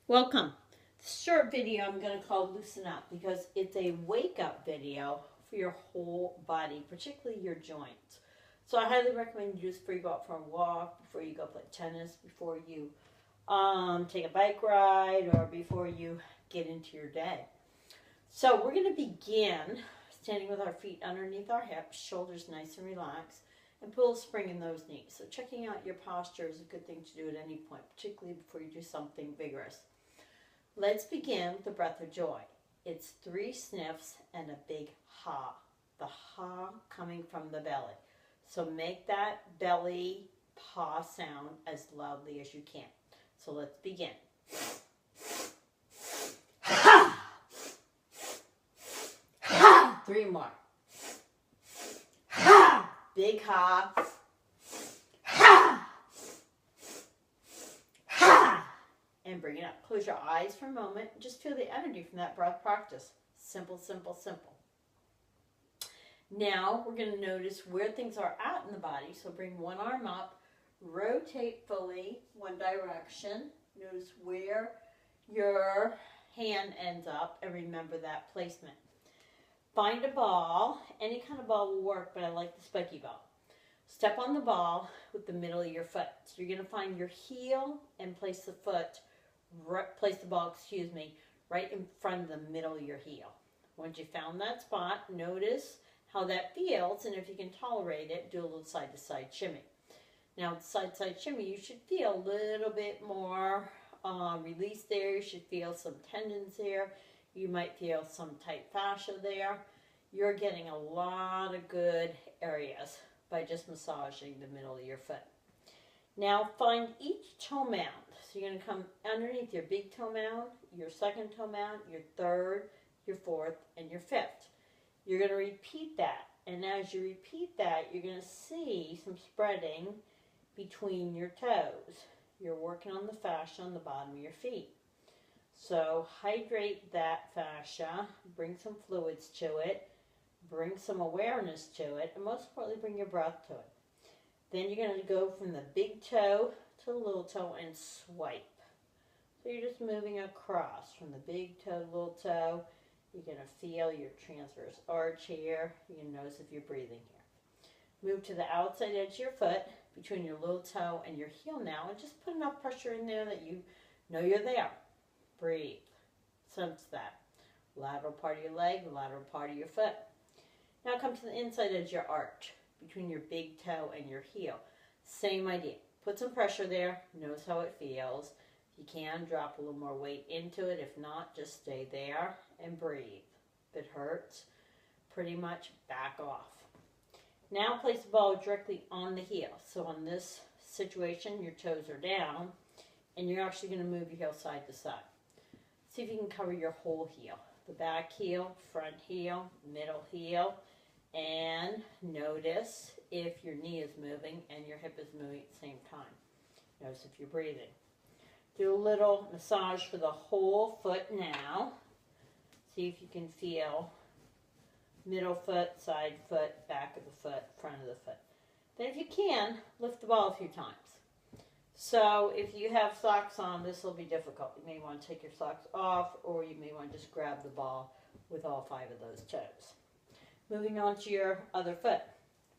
Welcome. This short video I'm going to call Loosen Up because it's a wake up video for your whole body, particularly your joints. So I highly recommend you do this before you go out for a walk, before you go play tennis, before you take a bike ride, or before you get into your day. So we're going to begin standing with our feet underneath our hips, shoulders nice and relaxed, and put a little spring in those knees. So checking out your posture is a good thing to do at any point, particularly before you do something vigorous. Let's begin with the breath of joy. It's 3 sniffs and a big ha. The ha coming from the belly. So make that belly ha sound as loudly as you can. So let's begin. Ha! Ha! 3 more. Ha! Big ha. Ha! Ha! And bring it up. Close your eyes for a moment. Just feel the energy from that breath practice. Simple, simple, simple. Now we're going to notice where things are at in the body. So bring one arm up. Rotate fully one direction. Notice where your hand ends up. And remember that placement. Find a ball. Any kind of ball will work, but I like the spiky ball. Step on the ball with the middle of your foot. So you're going to find your heel and place the ball, right in front of the middle of your heel. Once you found that spot, notice how that feels, and if you can tolerate it, do a little side-to-side shimmy. Now, side-to-side shimmy, you should feel a little bit more release there. You should feel some tendons there. You might feel some tight fascia there. You're getting a lot of good areas by just massaging the middle of your foot. Now find each toe mound. So you're going to come underneath your big toe mound, your second toe mound, your third, your fourth, and your fifth. You're going to repeat that. And as you repeat that, you're going to see some spreading between your toes. You're working on the fascia on the bottom of your feet. So hydrate that fascia, bring some fluids to it, bring some awareness to it, and most importantly, bring your breath to it. Then you're going to go from the big toe to the little toe and swipe. So you're just moving across from the big toe to the little toe. You're going to feel your transverse arch here. You can notice if you're breathing here. Move to the outside edge of your foot between your little toe and your heel now, and just put enough pressure in there that you know you're there. Breathe. Sense that. Lateral part of your leg, the lateral part of your foot. Now come to the inside edge of your arch, between your big toe and your heel. Same idea. Put some pressure there. Notice how it feels. If you can, drop a little more weight into it. If not, just stay there and breathe. If it hurts, pretty much back off. Now place the ball directly on the heel. So on this situation, your toes are down, and you're actually going to move your heel side to side. See if you can cover your whole heel. The back heel, front heel, middle heel. And notice if your knee is moving and your hip is moving at the same time. Notice if you're breathing. Do a little massage for the whole foot now. See if you can feel middle foot, side foot, back of the foot, front of the foot. Then if you can, lift the ball a few times. So if you have socks on, this will be difficult. You may want to take your socks off, or you may want to just grab the ball with all 5 of those toes. Moving on to your other foot.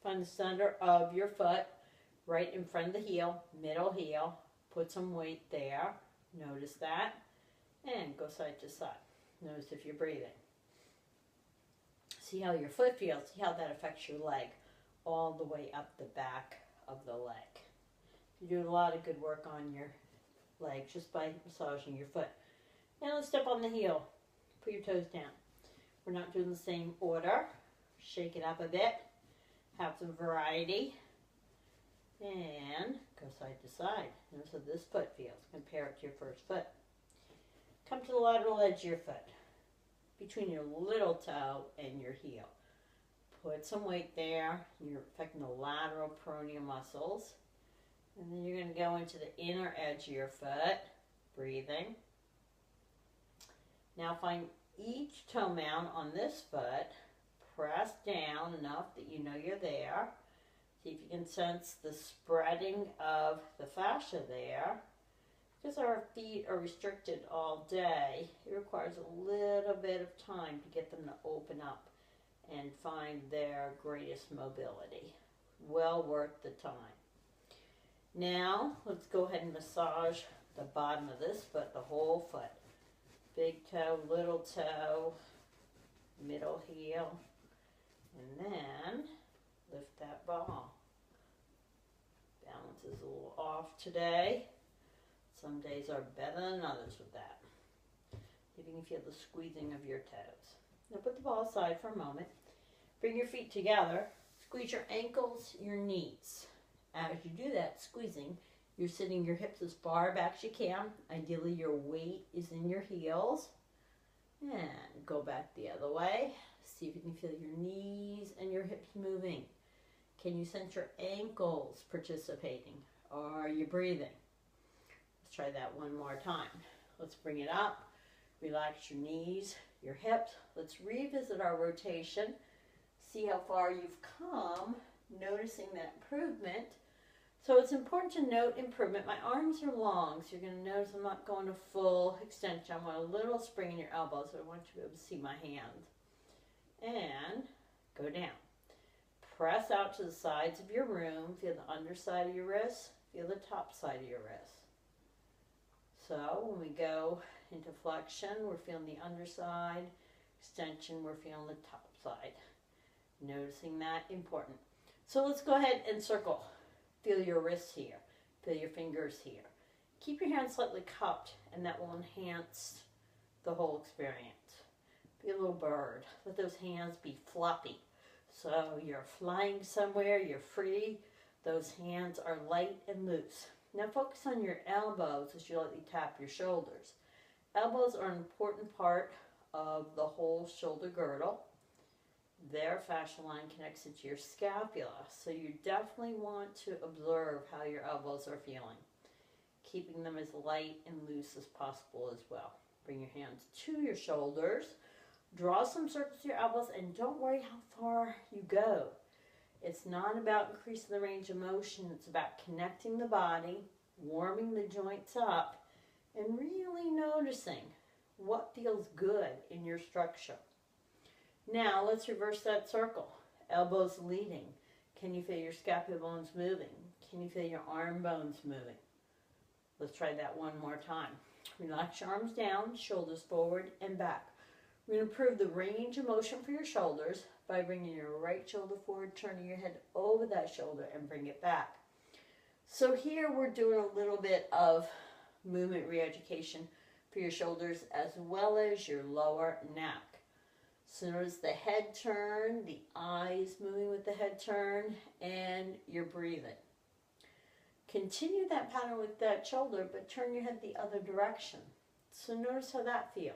Find the center of your foot right in front of the heel, middle heel. Put some weight there. Notice that. And go side to side. Notice if you're breathing. See how your foot feels. See how that affects your leg all the way up the back of the leg. You do a lot of good work on your leg just by massaging your foot. And let's step on the heel. Put your toes down. We're not doing the same order. Shake it up a bit. Have some variety. And go side to side. Notice how this foot feels. Compare it to your first foot. Come to the lateral edge of your foot. Between your little toe and your heel. Put some weight there. You're affecting the lateral peroneal muscles. And then you're going to go into the inner edge of your foot. Breathing. Now find each toe mound on this foot. Press down enough that you know you're there. See if you can sense the spreading of the fascia there. Because our feet are restricted all day, it requires a little bit of time to get them to open up and find their greatest mobility. Well worth the time. Now, let's go ahead and massage the bottom of this foot, the whole foot. Big toe, little toe, middle heel, and then lift that ball. Balance is a little off today. Some days are better than others with that. You can feel the squeezing of your toes. Now put the ball aside for a moment. Bring your feet together. Squeeze your ankles, your knees. As you do that squeezing, you're sitting your hips as far back as you can. Ideally, your weight is in your heels. And go back the other way. See if you can feel your knees and your hips moving. Can you sense your ankles participating? Or are you breathing? Let's try that one more time. Let's bring it up. Relax your knees, your hips. Let's revisit our rotation. See how far you've come, noticing that improvement. So it's important to note improvement. My arms are long, so you're going to notice I'm not going to full extension. I want a little spring in your elbows, so I want you to be able to see my hand. And go down. Press out to the sides of your room. Feel the underside of your wrist. Feel the top side of your wrist. So when we go into flexion, we're feeling the underside. Extension, we're feeling the top side. Noticing that, important. So let's go ahead and circle. Feel your wrists here. Feel your fingers here. Keep your hands slightly cupped, and that will enhance the whole experience. Be a little bird. Let those hands be floppy. So you're flying somewhere, you're free. Those hands are light and loose. Now focus on your elbows as you lightly tap your shoulders. Elbows are an important part of the whole shoulder girdle. Their fascia line connects it to your scapula, so you definitely want to observe how your elbows are feeling, keeping them as light and loose as possible as well. Bring your hands to your shoulders, draw some circles to your elbows, and don't worry how far you go. It's not about increasing the range of motion, it's about connecting the body, warming the joints up, and really noticing what feels good in your structure. Now, let's reverse that circle. Elbows leading. Can you feel your scapula bones moving? Can you feel your arm bones moving? Let's try that one more time. Relax your arms down, shoulders forward and back. We're going to improve the range of motion for your shoulders by bringing your right shoulder forward, turning your head over that shoulder and bring it back. So here we're doing a little bit of movement re-education for your shoulders as well as your lower neck. So notice the head turn, the eyes moving with the head turn, and your breathing. Continue that pattern with that shoulder, but turn your head the other direction. So notice how that feels.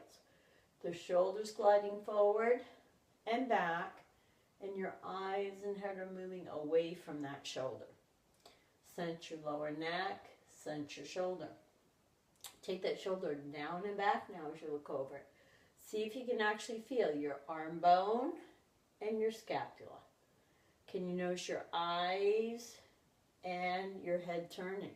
The shoulders gliding forward and back, and your eyes and head are moving away from that shoulder. Sense your lower neck, sense your shoulder. Take that shoulder down and back now as you look over it. See if you can actually feel your arm bone and your scapula. Can you notice your eyes and your head turning?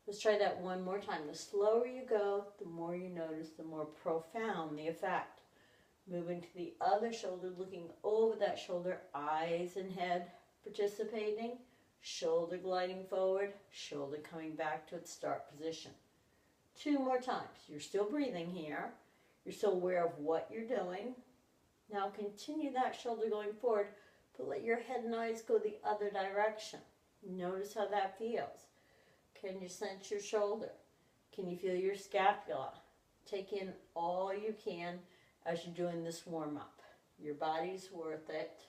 Let's try that one more time. The slower you go, the more you notice, the more profound the effect. Moving to the other shoulder, looking over that shoulder, eyes and head participating, shoulder gliding forward, shoulder coming back to its start position. 2 more times. You're still breathing here. You're still aware of what you're doing. Now continue that shoulder going forward, but let your head and eyes go the other direction. Notice how that feels. Can you sense your shoulder? Can you feel your scapula? Take in all you can as you're doing this warm-up. Your body's worth it.